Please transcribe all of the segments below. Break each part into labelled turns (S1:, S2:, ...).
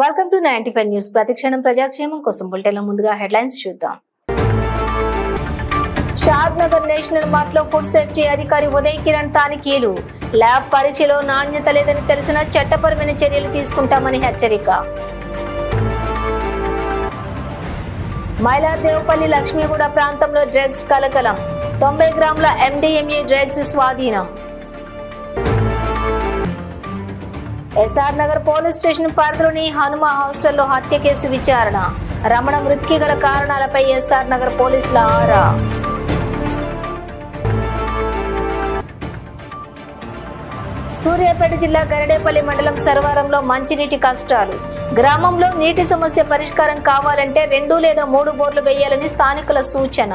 S1: Welcome to 95 news. ప్రతిక్షణం ప్రజాక్షేమం కోసం బులెటిన్ల ముందుగా హెడ్లైన్స్ చూద్దాం. షాద్ నగర్ నేషనల్ మార్ట్ లో ఫుడ్ సేఫ్టీ అధికారి ఉదయ్ కిరణ్ తనిఖీలు. ల్యాబ్ పరీక్షలో నాణ్యత లేదని తెలిసిన చట్టపరమైన చర్యలు తీసుకుంటామని హెచ్చరిక. మైలార్దేవపల్లి లక్ష్మీగూడ ప్రాంతంలో డ్రగ్స్ కలకలం. 90 గ్రాముల MDMA డ్రగ్స్ స్వాధీనం. ఎస్ఆర్ నగర్ పోలీస్ స్టేషన్ పరిధిలోని హనుమ హాస్టల్లో హత్య కేసు విచారణ. రమణ మృతికి గల కారణాలపై ఎస్ఆర్ నగర్ పోలీసుల ఆరా. సూర్యాపేట జిల్లా గరిడేపల్లి మండలం సర్వారంలో మంచినీటి కష్టాలు. గ్రామంలో నీటి సమస్య పరిష్కారం కావాలంటే 2 లేదా 3 బోర్లు వేయాలని స్థానికుల సూచన.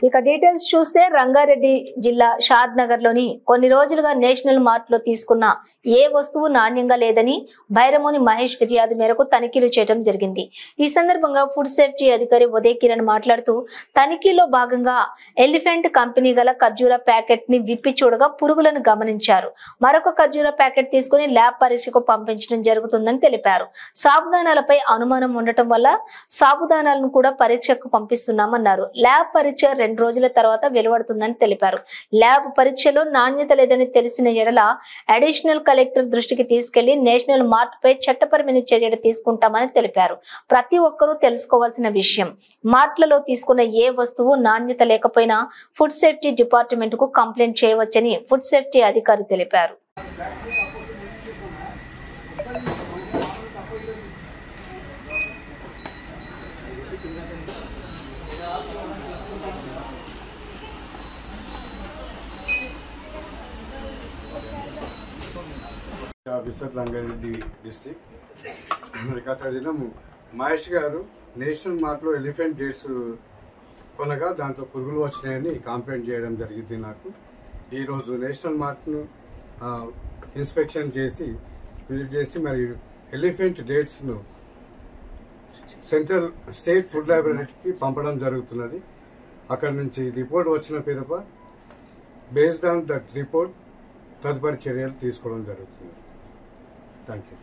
S1: ఇక డీటెయిల్స్ చూస్తే రంగారెడ్డి జిల్లా షాద్ నగర్ లోని కొన్ని రోజులుగా నేషనల్ మార్ట్ లో తీసుకున్న ఏ వస్తువు నాణ్యంగా లేదని భైరమోని మహేష్ ఫిర్యాదు మేరకు తనిఖీలు చేయడం జరిగింది. ఈ సందర్భంగా ఫుడ్ సేఫ్టీ అధికారి ఉదయ్ కిరణ్ మాట్లాడుతూ తనిఖీలో భాగంగా ఎలిఫెంట్ కంపెనీ గల ఖర్జూర ప్యాకెట్ ని విప్పి చూడగా పురుగులను గమనించారు. మరొక ఖర్జూర ప్యాకెట్ తీసుకుని ల్యాబ్ పరీక్షకు పంపించడం జరుగుతుందని తెలిపారు. సాబుదానాలపై అనుమానం ఉండటం వల్ల సాబుదానాలను కూడా పరీక్షకు పంపిస్తున్నామన్నారు. ల్యాబ్ పరీక్ష 2 రోజుల తర్వాత వెలువడుతుందని తెలిపారు. ల్యాబ్ పరీక్షలో నాణ్యత లేదని తెలిసిన ఎడల అడిషనల్ కలెక్టర్ దృష్టికి తీసుకెళ్లి నేషనల్ మార్ట్ పై చట్టపరమైన చర్యలు తీసుకుంటామని తెలిపారు. ప్రతి ఒక్కరూ తెలుసుకోవాల్సిన విషయం, మార్ట్లలో తీసుకున్న ఏ వస్తువు నాణ్యత లేకపోయినా ఫుడ్ సేఫ్టీ డిపార్ట్మెంట్ కు కంప్లైంట్ చేయవచ్చని ఫుడ్ సేఫ్టీ అధికారి తెలిపారు.
S2: Officer Rangareddy district. గత దినము మహేష్ గారు నేషనల్ మార్ట్లో ఎలిఫెంట్ డేట్స్ కొనగా దాంతో పురుగులు వచ్చినాయని కంప్లైంట్ చేయడం జరిగింది. నాకు ఈరోజు నేషనల్ మార్ట్ను ఇన్స్పెక్షన్ చేసి విజిట్ చేసి మరి ఎలిఫెంట్ డేట్స్ను సెంట్రల్ స్టేట్ ఫుడ్ లైబ్రరీకి పంపడం జరుగుతున్నది. అక్కడ నుంచి రిపోర్ట్ వచ్చిన పిదప బేస్డ్ ఆన్ దట్ రిపోర్ట్ తదుపరి చర్యలు తీసుకోవడం జరుగుతుంది. Thank you.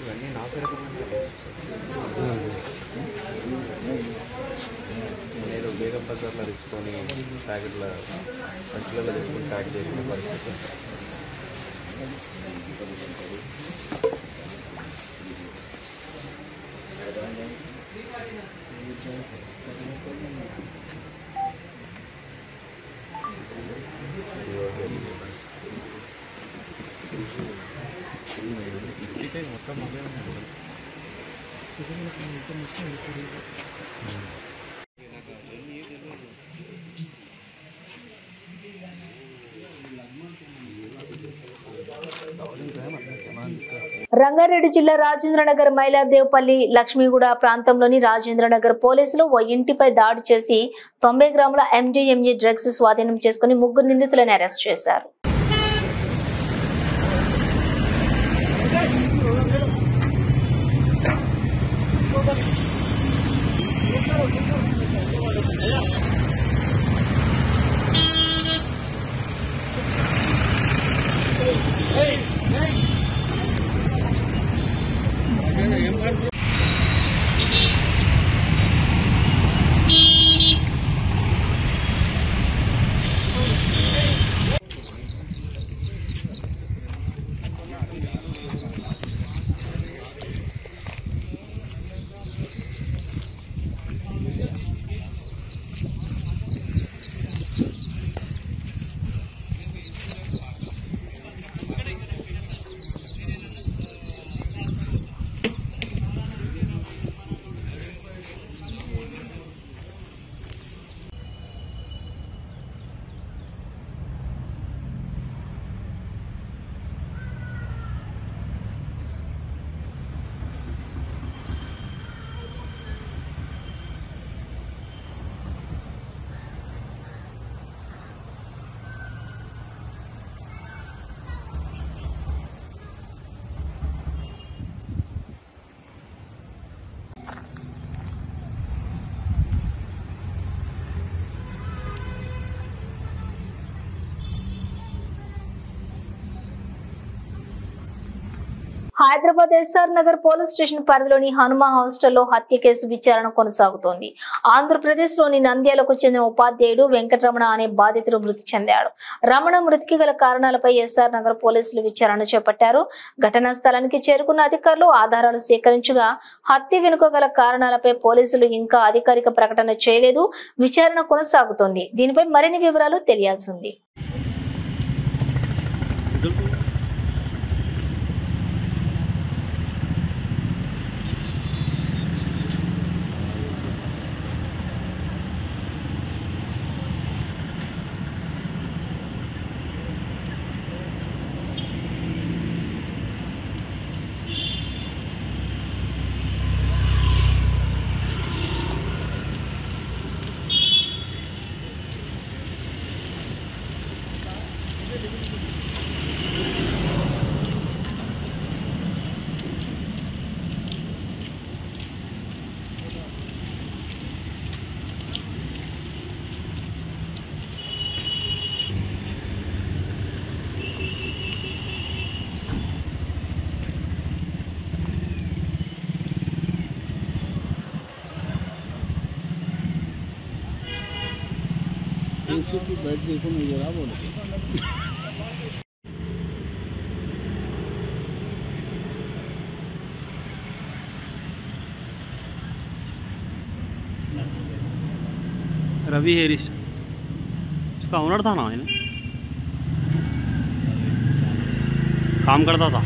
S3: ఇవన్నీ నాశరకమైన నేను బేగం బజార్లో తెచ్చుకొని ప్యాకెట్ల సంచులలో తెచ్చుకొని ప్యాక్ చేసిన పరిస్థితి. మొత్తం అదే ఉన్నాయి.
S1: రంగారెడ్డి జిల్లా రాజేంద్రనగర్ మైలార్దేవపల్లి లక్ష్మీగూడ ప్రాంతంలోని రాజేంద్రనగర్ పోలీసులు ఓ ఇంటిపై దాడి చేసి 90 గ్రాముల MDMA డ్రగ్స్ స్వాధీనం చేసుకుని 3 నిందితులను అరెస్ట్ చేశారు. Hyderabad SR Nagar police station పరిధిలోని హనుమా హాస్టల్లో హత్య కేసు విచారణ కొనసాగుతోంది. ఆంధ్రప్రదేశ్లోని నంద్యాలకు చెందిన ఉపాధ్యాయుడు వెంకటరమణ అనే బాధితుడు మృతి చెందాడు. రమణ మృతికి గల కారణాలపై ఎస్ఆర్ నగర్ పోలీసులు విచారణ చేపట్టారు. ఘటనా స్థలానికి చేరుకున్న అధికారులు ఆధారాలు సేకరించగా హత్య వెనుక గల కారణాలపై పోలీసులు ఇంకా అధికారిక ప్రకటన చేయలేదు. విచారణ కొనసాగుతోంది. దీనిపై మరిన్ని వివరాలు తెలియాల్సి ఉంది.
S4: बैठ के इसको नहीं जरा बोले
S5: रवि हेरिस उसका ओनर था ना, इन्हें काम करता था।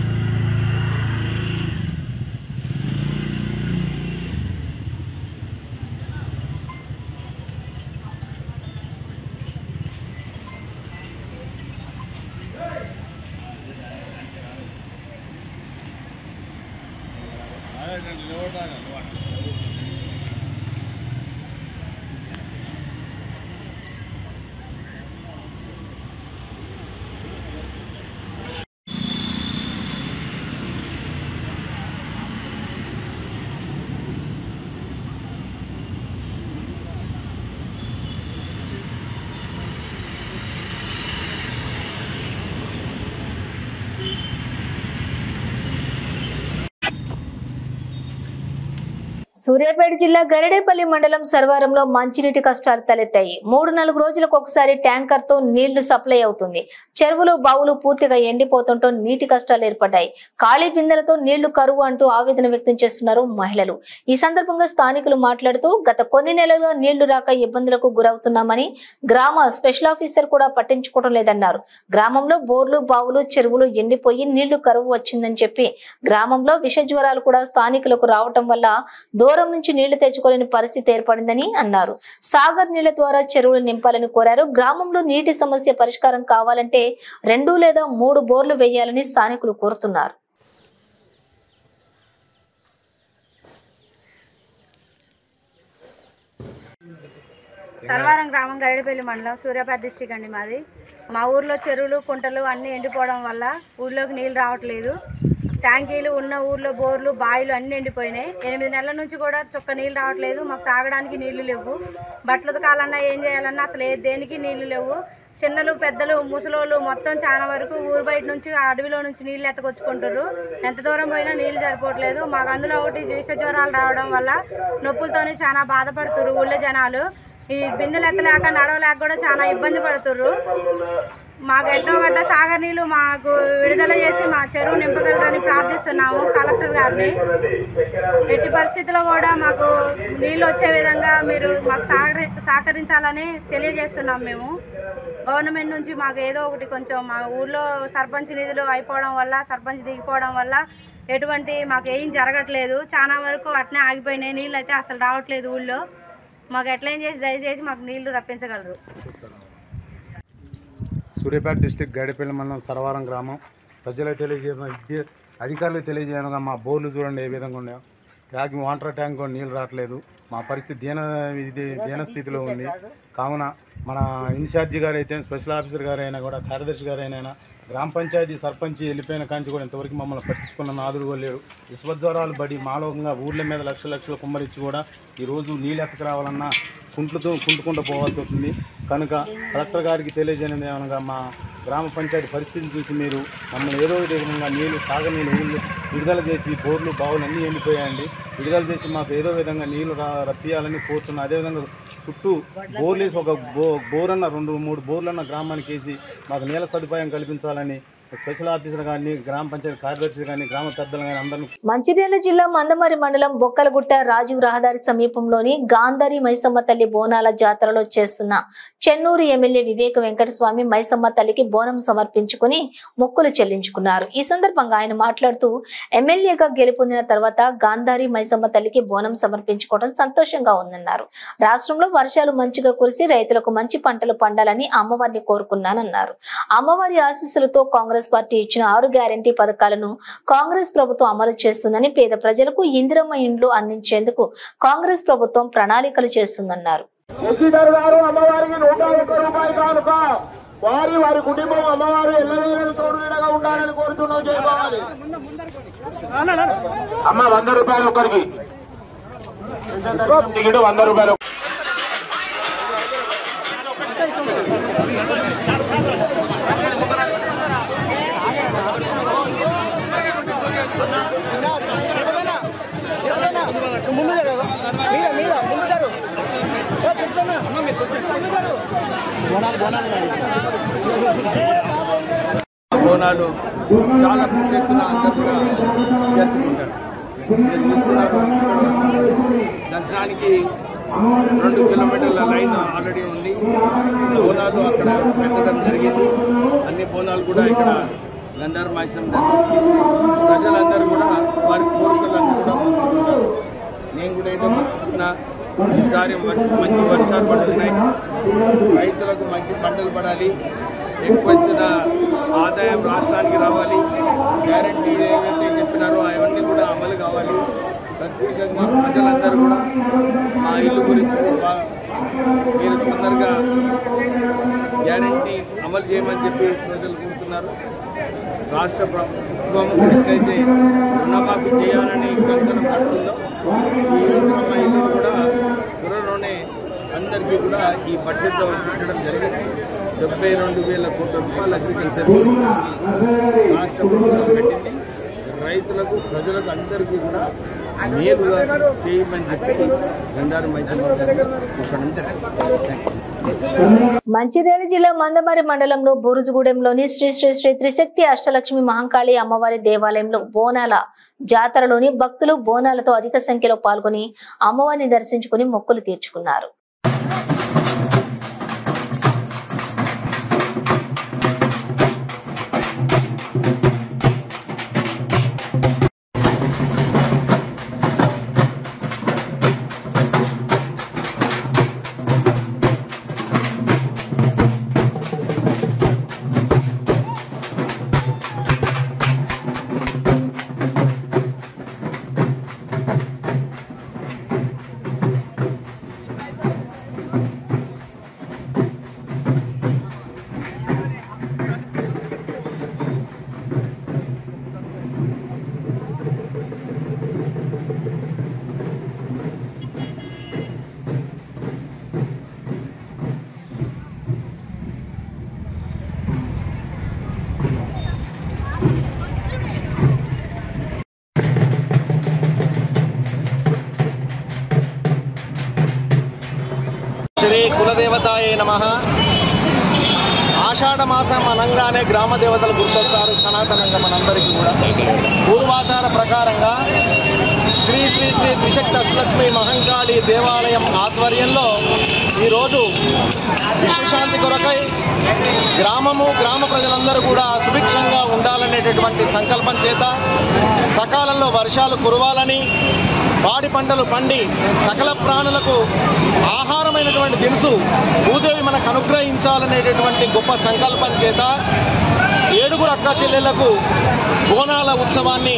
S1: సూర్యాపేట జిల్లా గరిడేపల్లి మండలం సర్వారంలో మంచినీటి కష్టాలు తలెత్తాయి. 3-4 రోజులకు ఒకసారి ట్యాంకర్ తో నీళ్లు సప్లై అవుతుంది. చెరువులు బావులు పూర్తిగా ఎండిపోతుంటో నీటి కష్టాలు ఏర్పడ్డాయి. ఖాళీ బిందెలతో నీళ్లు కరువు అంటూ ఆవేదన వ్యక్తం చేస్తున్నారు మహిళలు. ఈ సందర్భంగా స్థానికులు మాట్లాడుతూ గత కొన్ని నెలలుగా నీళ్లు రాక ఇబ్బందులకు గురవుతున్నామని, గ్రామ స్పెషల్ ఆఫీసర్ కూడా పట్టించుకోవడం లేదన్నారు. గ్రామంలో బోర్లు బావులు చెరువులు ఎండిపోయి నీళ్లు కరువు వచ్చిందని చెప్పి గ్రామంలో విష జ్వరాలు కూడా స్థానికులకు రావటం వల్ల దూరం నుంచి నీళ్లు తెచ్చుకోలేని పరిస్థితి ఏర్పడిందని అన్నారు. సాగర్ నీళ్ల ద్వారా చెరువులు నింపాలని కోరారు. గ్రామంలో నీటి సమస్య పరిష్కారం కావాలంటే 2 లేదా 3 బోర్లు వేయాలని స్థానికులు కోరుతున్నారు.
S6: సర్వారం గ్రామం గరిడేపల్లి మండలం సూర్యాపేట డిస్టిక్ అండి మాది. మా ఊర్లో చెరువులు కుంటలు అన్నీ ఎండిపోవడం వల్ల ఊళ్ళోకి నీళ్ళు రావట్లేదు. ట్యాంకీలు ఉన్న ఊర్లో బోర్లు బావిలు అన్నీ ఎండిపోయినాయి. 8 నెలల నుంచి కూడా చుక్క నీళ్ళు రావట్లేదు. మాకు తాగడానికి నీళ్లు లేవు. బట్టలు ఉతకాలన్నా ఏం చేయాలన్నా అసలు దేనికి నీళ్లు లేవు. చిన్నలు పెద్దలు ముసలోళ్ళు మొత్తం చాలా వరకు ఊరు బయట నుంచి అడవిలో నుంచి నీళ్ళు ఎత్తకొచ్చుకుంటారు. ఎంత దూరం పోయినా నీళ్ళు సరిపోవట్లేదు. మాకు అందులో ఒకటి విష జ్వరాలు రావడం వల్ల నొప్పులతోనే చాలా బాధపడుతున్నారు ఊళ్ళో జనాలు. ఈ బిందెలు ఎత్తలేక నడవలేక కూడా చాలా ఇబ్బంది పడుతున్నారు. మాకు ఎన్నో గడ్డ సాగర్ నీళ్ళు మాకు విడుదల చేసి మా చెరువు నింపగలరని ప్రార్థిస్తున్నాము కలెక్టర్ గారిని. ఎట్టి పరిస్థితుల్లో కూడా మాకు నీళ్ళు వచ్చే విధంగా మీరు మాకు సహకరించాలని తెలియజేస్తున్నాం. మేము గవర్నమెంట్ నుంచి మాకు ఏదో ఒకటి కొంచెం మా ఊళ్ళో సర్పంచ్ నిధులు అయిపోవడం వల్ల, సర్పంచ్ దిగిపోవడం వల్ల ఎటువంటి మాకు ఏం జరగట్లేదు. చాలా వరకు అట్నే ఆగిపోయినాయి. నీళ్ళు అయితే అసలు రావట్లేదు ఊళ్ళో. మాకు ఎట్లయినా చేసి దయచేసి మాకు నీళ్లు రప్పించగలరు.
S7: సూర్యాపేట డిస్టిక్ గరిడేపల్లి మండలం సర్వారం గ్రామం ప్రజలకు తెలియజేయడం, అధికారులకు తెలియజేయడం, మా బోర్లు చూడండి ఏ విధంగా ఉన్నాయో. వాటర్ ట్యాంక్ నీళ్ళు రావట్లేదు. మా పరిస్థితి దీన స్థితిలో ఉంది. కావున మన ఇన్ఛార్జి గారు అయితే, స్పెషల్ ఆఫీసర్ గారైనా కూడా, కార్యదర్శి గారైనా, గ్రామ పంచాయతీ సర్పంచ్ వెళ్ళిపోయిన కాంచి కూడా ఇంతవరకు మమ్మల్ని పట్టించుకున్న నాదుడు కూడా లేరు. విశ్వజ్వరాలు బడి మాలోకంగా ఊర్ల మీద లక్షల కుమ్మరిచ్చి కూడా ఈరోజు నీళ్ళు ఎత్తకు రావాలన్నా కుంటుకుంటూ పోవాల్సి వస్తుంది. కనుక కలెక్టర్ గారికి తెలియజేయడం ఏమనగా మా గ్రామ పంచాయతీ పరిస్థితిని చూసి మీరు మమ్మల్ని ఏదో విధంగా నీళ్ళు సాగనీళ్ళు విడుదల చేసి బోర్లు బావులు అన్నీ ఎండిపోయాయండి. విడుదల చేసి మాకు ఏదో విధంగా నీళ్లు రప్పియాలని కోరుతున్నాం. అదేవిధంగా చుట్టూ బోర్లు వేసి ఒక బోరన్న 2-3 బోర్లన్న గ్రామానికి వేసి మాకు నీళ్ళ సదుపాయం కల్పించాలని స్పెషల్ ఆఫీసర్ కానీ గ్రామ పంచాయతీ కార్యదర్శులు కానీ గ్రామ పెద్దలు కానీ అందరూ.
S1: మంచిర్యాల జిల్లా మందమరి మండలం బొక్కలగుట్ట రాజీవ్ రహదారి సమీపంలోని గాంధారి మైసమ్మ తల్లి బోనాల జాతరలో చేస్తున్న చెన్నూరు ఎమ్మెల్యే వివేక వెంకటస్వామి మైసమ్మ తల్లికి బోనం సమర్పించుకుని మొక్కులు చెల్లించుకున్నారు. ఈ సందర్భంగా ఆయన మాట్లాడుతూ ఎమ్మెల్యేగా గెలుపొందిన తర్వాత గాంధారి మైసమ్మ తల్లికి బోనం సమర్పించుకోవడం సంతోషంగా ఉందన్నారు. రాష్ట్రంలో వర్షాలు మంచిగా కురిసి రైతులకు మంచి పంటలు పండాలని అమ్మవారిని కోరుకున్నానన్నారు. అమ్మవారి ఆశీస్సులతో కాంగ్రెస్ పార్టీ ఇచ్చిన 6 గ్యారెంటీ పథకాలను కాంగ్రెస్ ప్రభుత్వం అమలు చేస్తుందని, పేద ప్రజలకు ఇందిరమ్మ ఇండ్లు అందించేందుకు కాంగ్రెస్ ప్రభుత్వం ప్రణాళికలు చేస్తుందన్నారు.
S8: వారి కుటుంబం అమ్మవారు ఎల్లవేళ తోడుగా ఉండాలని కోరుతున్నాం. చేసుకోవాలి అమ్మ 100 రూపాయలు ఒక్కరికి టికెట్ 100 రూపాయలు.
S4: బోనాలు చాలా పెద్ద ఎత్తున జరుపుకుంటారు. దర్శనానికి 2 కిలోమీటర్ల లైన్ ఆల్రెడీ ఉంది. బోనాలు అక్కడ పెట్టడం జరిగింది. అన్ని బోనాలు కూడా ఇక్కడ గంధారి మైసమ్మ దర్శించి ప్రజలందరూ కూడా వారి కోరికలన్నీ కూడా మొక్కుతున్నారు. నేను కూడా ఏదో మొక్కుతున్నా, ఈసారి మంచి వర్షాలు పడుతున్నాయి, రైతులకు మంచి పంటలు పడాలి, ఎక్కువ ఎత్తున ఆదాయం రాష్ట్రానికి రావాలి, గ్యారెంటీ ఏవైతే చెప్పినారో అవన్నీ కూడా అమలు కావాలి. ప్రత్యేకంగా ప్రజలందరూ కూడా మా ఇల్లు గురించి మీరు తొందరగా గ్యారెంటీ అమలు చేయమని చెప్పి ప్రజలు కోరుతున్నారు. రాష్ట్ర ప్రభుత్వం ఎట్లయితే రుణమాఫీ చేయాలని కంకణం కట్టుకుందో ఈ ఇందిరమ్మ ఇల్లు కూడా త్వరలోనే అందరికీ కూడా ఈ బడ్జెట్లో పెట్టడం జరిగింది. 72,000 కోట్ల రూపాయలు అగ్రికల్చర్ రాష్ట్ర ప్రభుత్వం పెట్టింది. రైతులకు ప్రజలకు అందరికీ కూడా మేలుగా చేయమని చెప్పి గంధారి మైసమ్మ
S1: మంచిర్యాల జిల్లా మందమరి మండలంలో బూరుజుగూడెంలోని శ్రీ శ్రీ శ్రీ త్రిశక్తి అష్టలక్ష్మి మహంకాళి అమ్మవారి దేవాలయంలో బోనాల జాతరలోని భక్తులు బోనాలతో అధిక సంఖ్యలో పాల్గొని అమ్మవారిని దర్శించుకుని మొక్కులు తీర్చుకున్నారు.
S8: శ్రీ కులదేవతాయే నమః. ఆషాఢ మాసం అనంగానే గ్రామ దేవతలు గుర్తొస్తారు సనాతనంగా మనందరికీ కూడా. పూర్వాచార ప్రకారంగా శ్రీ శ్రీ శ్రీ త్రిశక్తి అష్టలక్ష్మి మహంకాళి దేవాలయం ఆధ్వర్యంలో ఈరోజు విశ్వశాంతి కొరకై గ్రామ ప్రజలందరూ కూడా సుభిక్షంగా ఉండాలనేటటువంటి సంకల్పం చేత సకాలంలో వర్షాలు కురవాలని, పాడి పంటలు పండి సకల ప్రాణులకు ఆహారమైనటువంటి దినుసు భూదేవి మనకు అనుగ్రహించాలనేటటువంటి గొప్ప సంకల్పం చేత 7 అక్క చెల్లెళ్లకు బోనాల ఉత్సవాన్ని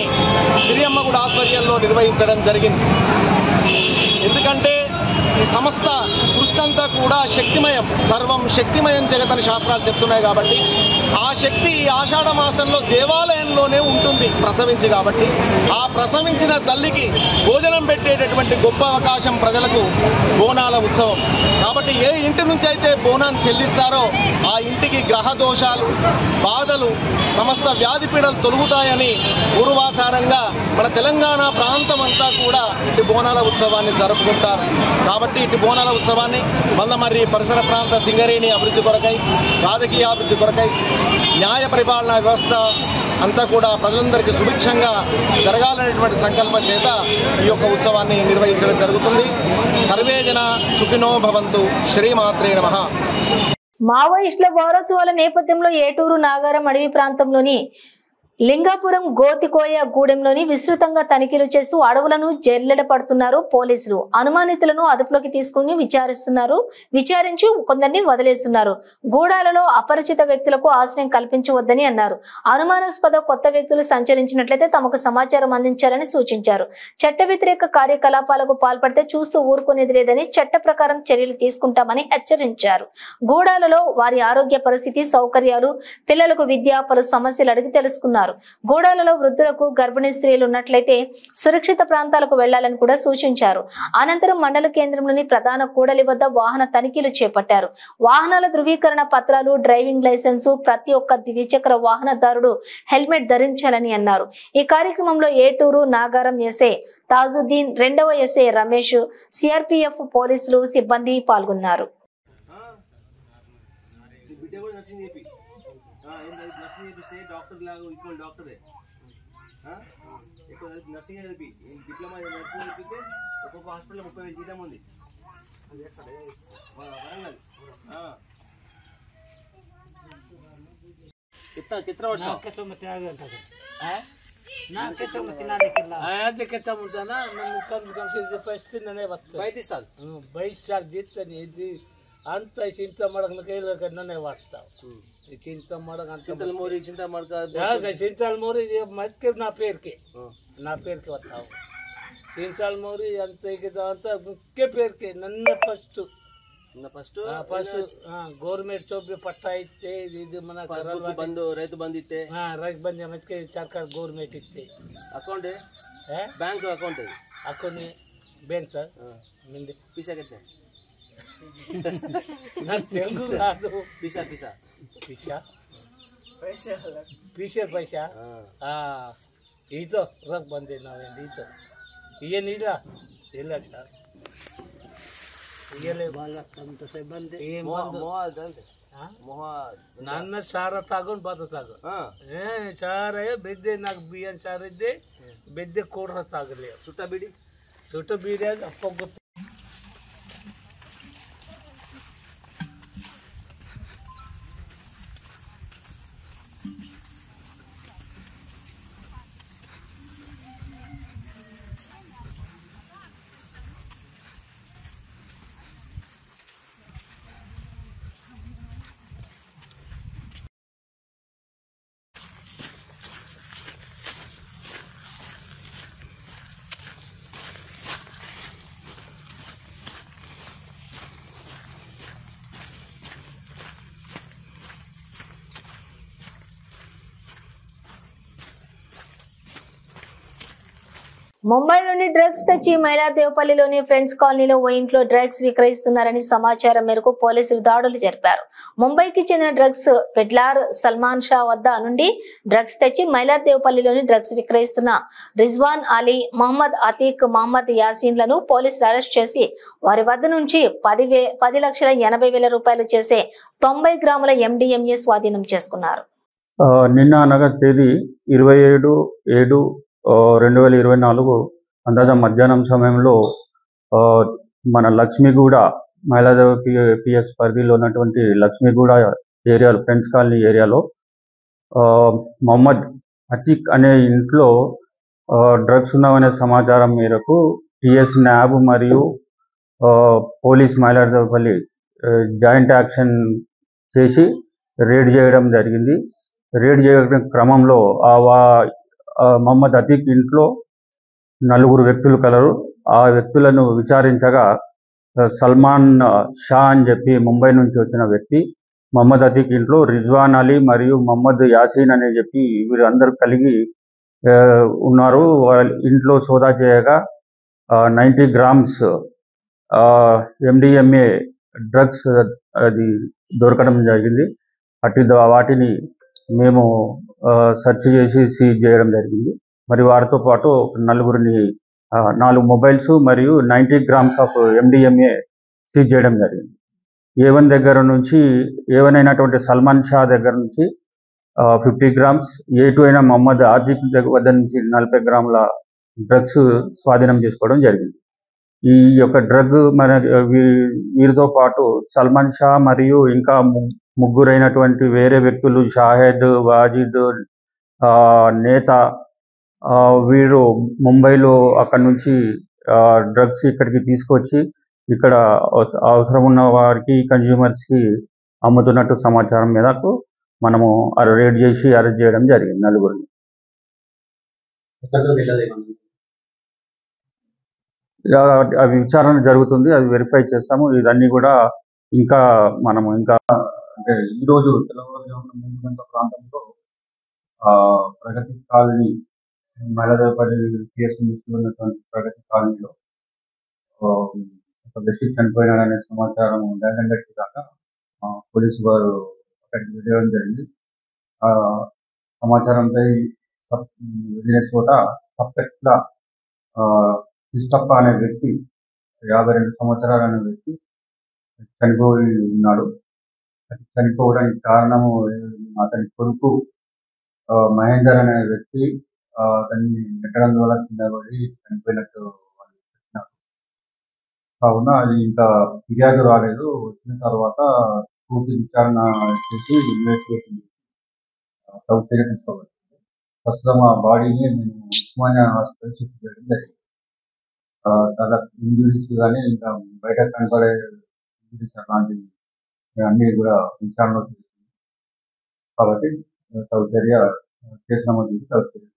S8: సిరియమ్మగుడి ఆధ్వర్యంలో నిర్వహించడం జరిగింది. ఎందుకంటే ఈ సమస్త సృష్టి అంతా కూడా శక్తిమయం, సర్వం శక్తిమయం జగతని శాస్త్రాలు చెప్తున్నాయి. కాబట్టి
S9: ఆ శక్తి ఈ ఆషాఢ మాసంలో దేవాలయంలోనే ఉంటుంది ప్రసవించి. కాబట్టి ఆ ప్రసవించిన తల్లికి భోజనం పెట్టేటటువంటి గొప్ప అవకాశం ప్రజలకు బోనాల ఉత్సవం. కాబట్టి ఏ ఇంటి నుంచి అయితే బోనాన్ని చెల్లిస్తారో ఆ ఇంటికి గ్రహ దోషాలు, బాధలు, సమస్త వ్యాధి పీడలు తొలుగుతాయని పూర్వాచారంగా మన తెలంగాణ ప్రాంతం అంతా కూడా ఇటు బోనాల ఉత్సవాన్ని జరుపుకుంటారు. కాబట్టి ఇటు బోనాల ఉత్సవాన్ని మందమర్రి పరిసర ప్రాంత సింగరేణి అభివృద్ధి కొరకై, రాజకీయ అభివృద్ధి కొరకై, న్యాయ పరిపాలనా వ్యవస్థ అంతా కూడా ప్రజలందరికీ సుభిక్షంగా జరగాలనేటువంటి సంకల్పం చేత ఈ యొక్క ఉత్సవాన్ని నిర్వహించడం జరుగుతుంది. సర్వే జన సుఖినో భవంతు. శ్రీమాత్రే నమః.
S1: మావోయిస్టుల వారోత్సవాల నేపథ్యంలో ఏటూరు నాగారం అడవి ప్రాంతంలోని లింగాపురం గోతికోయ గూడెంలోని విస్తృతంగా తనిఖీలు చేస్తూ అడవులను జల్లెడ పడుతున్నారు పోలీసులు. అనుమానితులను అదుపులోకి తీసుకుని విచారించి కొందరిని వదిలేస్తున్నారు. గూడాలలో అపరిచిత వ్యక్తులకు ఆశ్రయం కల్పించవద్దని అన్నారు. అనుమానాస్పద కొత్త వ్యక్తులు సంచరించినట్లయితే తమకు సమాచారం అందించాలని సూచించారు. చట్ట వ్యతిరేక కార్యకలాపాలకు పాల్పడితే చూస్తూ ఊరుకునేది లేదని, చట్ట ప్రకారం చర్యలు తీసుకుంటామని హెచ్చరించారు. గూడాలలో వారి ఆరోగ్య పరిస్థితి, సౌకర్యాలు, పిల్లలకు విద్య, పలు సమస్యలు అడిగి తెలుసుకున్నారు. గూడాలలో వృద్ధులకు, గర్భిణీ స్త్రీలు ఉన్నట్లయితే సురక్షిత ప్రాంతాలకు వెళ్లాలని కూడా సూచించారు. అనంతరం మండల కేంద్రంలోని ప్రధాన కూడలి వద్ద వాహన తనిఖీలు చేపట్టారు. వాహనాల ధృవీకరణ పత్రాలు, డ్రైవింగ్ లైసెన్సు, ప్రతి ఒక్క ద్విచక్ర వాహనదారుడు హెల్మెట్ ధరించాలని అన్నారు. ఈ కార్యక్రమంలో ఏటూరు నాగారం ఎస్ఐ తాజుద్దీన్, 2వ ఎస్ఐ రమేష్, సిఆర్పిఎఫ్ పోలీసులు సిబ్బంది పాల్గొన్నారు.
S9: డాక్టర్ లాగా ఈక్వల్ డాక్టరే ఎక్కువ నర్సింగ్ చదివి డిప్లొమా నర్సింగ్ చదివితే ఒక్కొక్క హాస్పిటల్ 30,000 జీతం ఉంది. వరంగల్ कितना वर्ष कैसे मत आ गया था ना कैसे मत ना निकला आया तो कितना मुद्दा ना मैं कम से फर्स्ट नहीं बात 22 साल 22 साल जीतते नहीं दी अंत चिंता ಮಾಡಕ ಕೈಲ ಕಣ್ಣನೆ ವಾಡ್ತಾ चिंता ಮಾಡಕ ಅಂತ चिंता ಮಾಡಕ चिंता मोरी मत के ना पेर के बताओ चिंता मोरी अंत ಅಂತ ಮುಖ್ಯ पेर के ನನ್ನ ಫಸ್ಟ್ ಗೌರ್ಮೆಂಟ್ ಜಾಬ್ ಪಟ್ಟ ಐತೆ ಇದು ಮನ ಬಂದು ರೈತ ಬಂದಿತ್ತೆ ರೈತ ಬಂದ ಮತ್ತೆ ಸರ್ಕಾರ ಗೌರ್ಮೆಂಟ್ ಇತ್ತೆ account bank account bank sir ಮುಂದೆ ಪೈಸಾ कितने ನಾನು ತೆಲುಗು ರಾದು ಪೈಸಾ ಇದು ರೊಕ್ಕ ಬಂದೆ ನಾವೇನು ಇದು ಏನಿಲ್ಲ ಇಲ್ಲ ಸರ್ ನನ್ನ ಸಾರ ತಗೊಂಡು ಬದ ತಗೋ ಸಾರ ಬೆದ್ದೆ ನಾಲ್ಕು ಬಿಯ್ಯನ್ ಸಾರ ಇದ್ದೆ ಬೆದ್ದೆ ಕೊಡ್ರ ತಾಗಲಿ ಸುಟ್ಟ ಬೀಡಿ ಅಪ್ಪ ಗೊತ್ತ
S1: ముంబైలోని డ్రగ్స్ తెచ్చి మైలార్దేవపల్లిలోని ఫ్రెండ్స్ కాలనీలో ఓ ఇంట్లో డ్రగ్స్ విక్రయిస్తున్నారని సమాచారం మేరకు పోలీసులు దాడులు జరిపారు. ముంబైకి చెందిన డ్రగ్స్ పెడ్లార్ సల్మాన్ షా వద్ద నుండి డ్రగ్స్ తెచ్చి మైలార్దేవపల్లిలోని డ్రగ్స్ విక్రయిస్తున్న రిజ్వాన్ అలీ, మహమ్మద్ అతీక్, మహమ్మద్ యాసీన్లను పోలీసులు అరెస్ట్ చేసి వారి వద్ద నుంచి 10,80,000 రూపాయలు చేసే 90 గ్రాముల MDMA స్వాధీనం చేసుకున్నారు.
S10: నిన్న అనగా తేదీ 27/7/2024 అందాజ మధ్యాహ్నం సమయంలో మన లక్ష్మీగూడ మైలాదేవ పిఎస్ పరిధిలో ఉన్నటువంటి లక్ష్మీగూడ ఏరియాలో ఫ్రెండ్స్ కాలనీ ఏరియాలో మొహమ్మద్ అతీక్ అనే ఇంట్లో డ్రగ్స్ ఉన్నామనే సమాచారం మేరకు టిఎస్ న్యాబ్ మరియు పోలీస్ మైలాదేవపల్లి జాయింట్ యాక్షన్ చేసి రేడ్ చేయడం జరిగింది. రేడ్ చేయడం క్రమంలో మొహమ్మద్ అతీక్ ఇంట్లో 4 వ్యక్తులు కలరు. ఆ వ్యక్తులను విచారించగా సల్మాన్ షా అని చెప్పి ముంబై నుంచి వచ్చిన వ్యక్తి, మహమ్మద్ అతీక్ ఇంట్లో రిజ్వాన్ అలీ మరియు మహమ్మద్ యాసీన్ అని చెప్పి వీరందరూ కలిగి ఉన్నారు. వాళ్ళ ఇంట్లో సోదా చేయగా 90 grams MDMA డ్రగ్స్ అది దొరకడం జరిగింది. వాటిని మేము సెర్చ్ చేసి సీజ్ చేయడం జరిగింది. మరి వారితో పాటు 4 మొబైల్స్ మరియు 90 grams ఆఫ్ MDMA సీజ్ చేయడం జరిగింది. A1 దగ్గర నుంచి A1 అయినటువంటి సల్మాన్ షా దగ్గర నుంచి 50 grams, A2 అయిన మహమ్మద్ ఆతిక్ వద్ద నుంచి 40 grams డ్రగ్స్ స్వాధీనం చేసుకోవడం జరిగింది. ఈ యొక్క డ్రగ్ మన వీరితో పాటు సల్మాన్ షా మరియు ఇంకా ముగ్గురైనటువంటి వేరే వ్యక్తులు షాహెద్, వాజిద్, నేత వీరు ముంబైలో అక్కడి నుంచి డ్రగ్స్ ఇక్కడికి తీసుకొచ్చి ఇక్కడ అవసరం ఉన్న వారికి కన్జ్యూమర్స్కి అమ్ముతున్నట్టు సమాచారం మేరకు మనము రేడ్ చేసి అరెస్ట్ చేయడం జరిగింది 4గురిని. అవి విచారణ జరుగుతుంది, అది వెరిఫై చేస్తాము. ఇవన్నీ కూడా మనము ఇంకా అంటే ఈరోజు తెలంగాణ 3 గంటల ప్రాంతంలో ప్రగతి కాలనీ మైలదేవపల్లి కేసు తీసుకున్నటువంటి ప్రగతి కాలనీలో ఒక వ్యక్తి చనిపోయినాడనే సమాచారం డాంగంగట్టి దాకా పోలీసు వారు అక్కడికి వెళ్ళడం జరిగింది. సమాచారంపై వెళ్ళిన చోట సస్పెక్ట్గా కృష్ణప్ప అనే వ్యక్తి 52 సంవత్సరాలు అనే వ్యక్తి చనిపోయి ఉన్నాడు. చనిపోవడానికి కారణము అతని కొడుకు మహేందర్ అనే వ్యక్తి అతన్ని నెట్టడం ద్వారా కింద పడి చనిపోయినట్టు వాళ్ళు చెప్పినారు. కావున అది ఇంకా ఫిర్యాదు రాలేదు. వచ్చిన తర్వాత పూర్తి విచారణ చేసి ఇన్వెస్టిగేషన్ సౌకర్యం తీసుకోవచ్చు. ప్రస్తుతం ఆ బాడీని మేము ఉస్మానియా హాస్పిటల్ షిఫ్ట్ చేయడం జరిగింది. చాలా ఇంజురీస్ కానీ ఇంకా బయట కనపడే ఇంజురీస్ అలాంటివి అన్నీ కూడా విచారణలో తీసుకుంది కాబట్టి సౌకర్య కేసు నమోదు సౌకర్యం.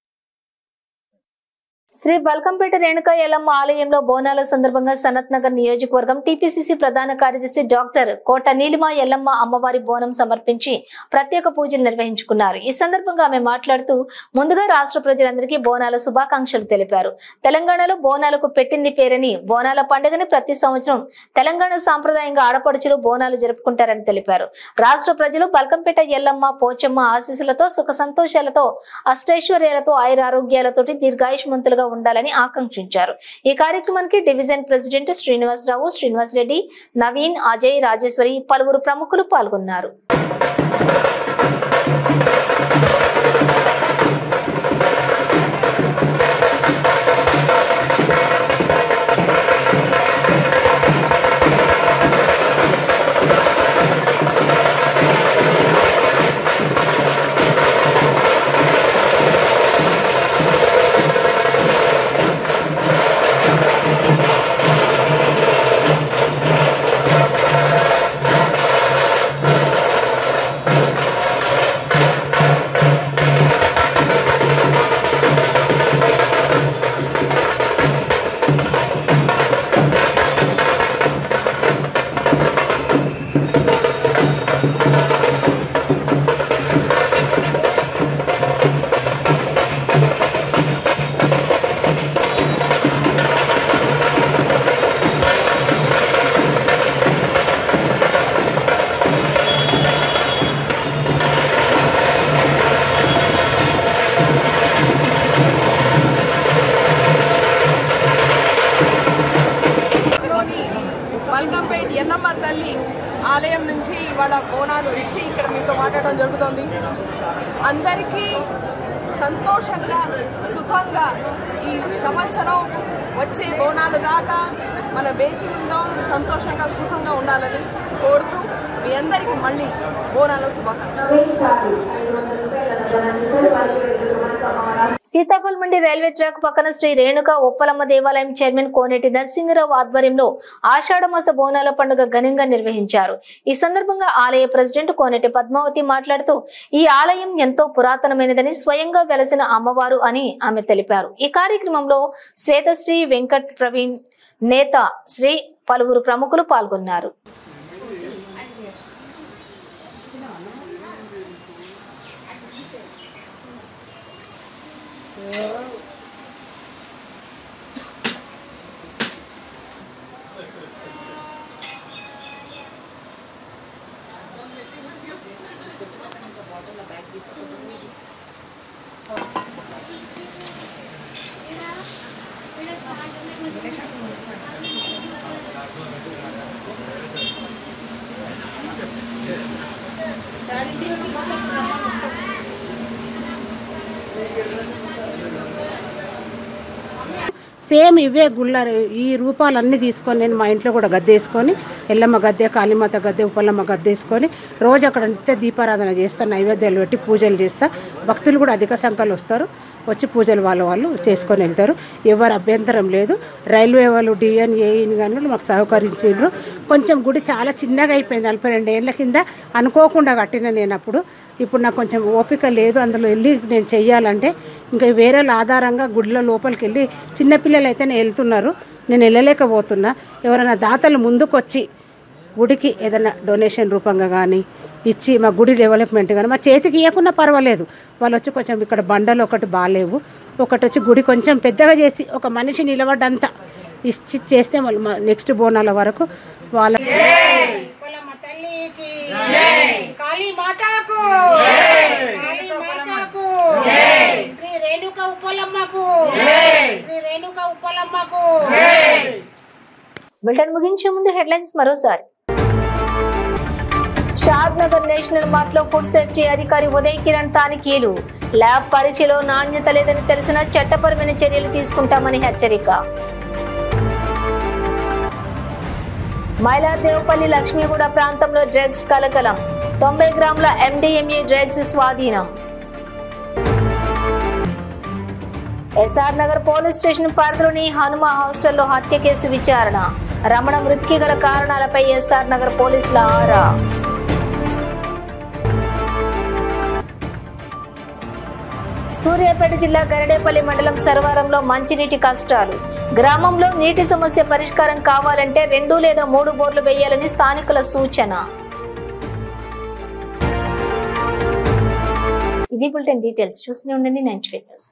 S1: శ్రీ బల్కంపేట రేణుకా ఎల్లమ్మ ఆలయంలో బోనాల సందర్భంగా సనత్ నగర్ నియోజకవర్గం టీపీసీసీ ప్రధాన కార్యదర్శి డాక్టర్ కోట నీలిమ ఎల్లమ్మ అమ్మవారి బోనం సమర్పించి ప్రత్యేక పూజలు నిర్వహించుకున్నారు. ఈ సందర్భంగా ఆమె మాట్లాడుతూ ముందుగా రాష్ట్ర ప్రజలందరికీ బోనాల శుభాకాంక్షలు తెలిపారు. తెలంగాణలో బోనాలకు పెట్టింది పేరని, బోనాల పండుగని ప్రతి సంవత్సరం తెలంగాణ సాంప్రదాయంగా ఆడపడుచులు బోనాలు జరుపుకుంటారని తెలిపారు. రాష్ట్ర ప్రజలు బల్కంపేట ఎల్లమ్మ పోచమ్మ ఆశీస్సులతో సుఖ సంతోషాలతో అష్టైశ్వర్యాలతో ఆయురారోగ్యాలతోటి దీర్ఘాయుష్మంతులుగా ఉండాలని ఆకాంక్షించారు. ఈ కార్యక్రమానికి డివిజన్ ప్రెసిడెంట్ శ్రీనివాసరావు, శ్రీనివాస్ రెడ్డి, నవీన్, అజయ్, రాజేశ్వరి పలువురు ప్రముఖులు పాల్గొన్నారు.
S11: ఆలయం నుంచి ఇవాళ బోనాలు ఇచ్చి ఇక్కడ మీతో మాట్లాడడం జరుగుతుంది. అందరికీ సంతోషంగా సుఖంగా ఈ సంవత్సరం వచ్చే బోనాలు దాకా మన వేచి ఉందాం, సంతోషంగా సుఖంగా ఉండాలని కోరుతూ మీ అందరికీ మళ్ళీ బోనాల శుభాకాంక్షలు.
S1: సీతాఫల్ మండి రైల్వే ట్రాక్ పక్కన శ్రీ రేణుకా ఉప్పలమ్మ దేవాలయం చైర్మన్ కోనేటి నరసింహరావు ఆధ్వర్యంలో ఆషాఢమాస బోనాల పండుగ ఘనంగా నిర్వహించారు. ఈ సందర్భంగా ఆలయ ప్రెసిడెంట్ కోనేటి పద్మావతి మాట్లాడుతూ ఈ ఆలయం ఎంతో పురాతనమైనదని, స్వయంగా వెలసిన అమ్మవారు అని ఆమె తెలిపారు. ఈ కార్యక్రమంలో శ్వేతశ్రీ, వెంకట్, ప్రవీణ్, నేత శ్రీ పలువురు ప్రముఖులు పాల్గొన్నారు.
S12: సేమ్ ఇవే గుళ్ళ ఈ రూపాలన్నీ తీసుకొని నేను మా ఇంట్లో కూడా గద్దె వేసుకొని ఎల్లమ్మ గద్దె, కాళీమాత గద్దె, ఉప్పలమ్మ గద్దె వేసుకొని రోజు అక్కడ నిత్య దీపారాధన చేస్తాను, నైవేద్యాలు పెట్టి పూజలు చేస్తా. భక్తులు కూడా అధిక సంఖ్యలో వస్తారు, వచ్చి పూజలు వాళ్ళు చేసుకొని వెళ్తారు. ఎవరు అభ్యంతరం లేదు. రైల్వే వాళ్ళు డిఎన్ ఏఈని కానీ మాకు సహకరించారు. కొంచెం గుడి చాలా చిన్నగా అయిపోయింది. 42 ఏళ్ళ కింద అనుకోకుండా కట్టిన నేను అప్పుడు. ఇప్పుడు నాకు కొంచెం ఓపిక లేదు, అందులో వెళ్ళి నేను చెయ్యాలంటే ఇంకా వేరే ఆధారంగా గుడిలో లోపలికి వెళ్ళి చిన్నపిల్లలు అయితేనే వెళ్తున్నారు, నేను వెళ్ళలేకపోతున్నా. ఎవరైనా దాతలు ముందుకొచ్చి గుడికి ఏదైనా డొనేషన్ రూపంగా కానీ ఇచ్చి మా గుడి డెవలప్మెంట్ కానీ మా చేతికి ఇవ్వకున్నా పర్వాలేదు, వాళ్ళు వచ్చి కొంచెం ఇక్కడ బండలు ఒకటి బాగాలేవు, ఒకటి వచ్చి గుడి కొంచెం పెద్దగా చేసి ఒక మనిషి నిలబడ్డంతా ఇచ్చి చేస్తే వాళ్ళు నెక్స్ట్ బోనాల వరకు వాళ్ళ
S1: బులెటిన్ ముగించే ముందు హెడ్లైన్స్ మరోసారి. షాద్ నగర్ నేషనల్ మార్ట్ లో ఫుడ్ సేఫ్టీ అధికారి ఉదయ్ కిరణ్ తనిఖీలు. ల్యాబ్ పరీక్షలో నాణ్యత లేదని తెలిసిన చట్టపరమైన చర్యలు తీసుకుంటామని హెచ్చరిక. మైలార్దేవపల్లి లక్ష్మీగూడ ప్రాంతంలో డ్రగ్స్ కలకలం. 90 గ్రాముల MDMA డ్రగ్స్ స్వాధీనం. ఎస్ఆర్ నగర్ పోలీస్ స్టేషన్ పరిధిలోని హనుమ హాస్టల్లో హత్య కేసు విచారణ. రమణ మృతికి గల కారణాలపై ఎస్ఆర్ నగర్ పోలీసుల ఆరా. సూర్యాపేట జిల్లా గరిడేపల్లి మండలం సర్వారంలో మంచినీటి కష్టాలు. గ్రామంలో నీటి సమస్య పరిష్కారం కావాలంటే 2 లేదా 3 బోర్లు వేయాలని స్థానికుల సూచన. ఇవి బులెటిన్ డీటెయిల్స్. చూస్తూనే ఉండండి 95 న్యూస్.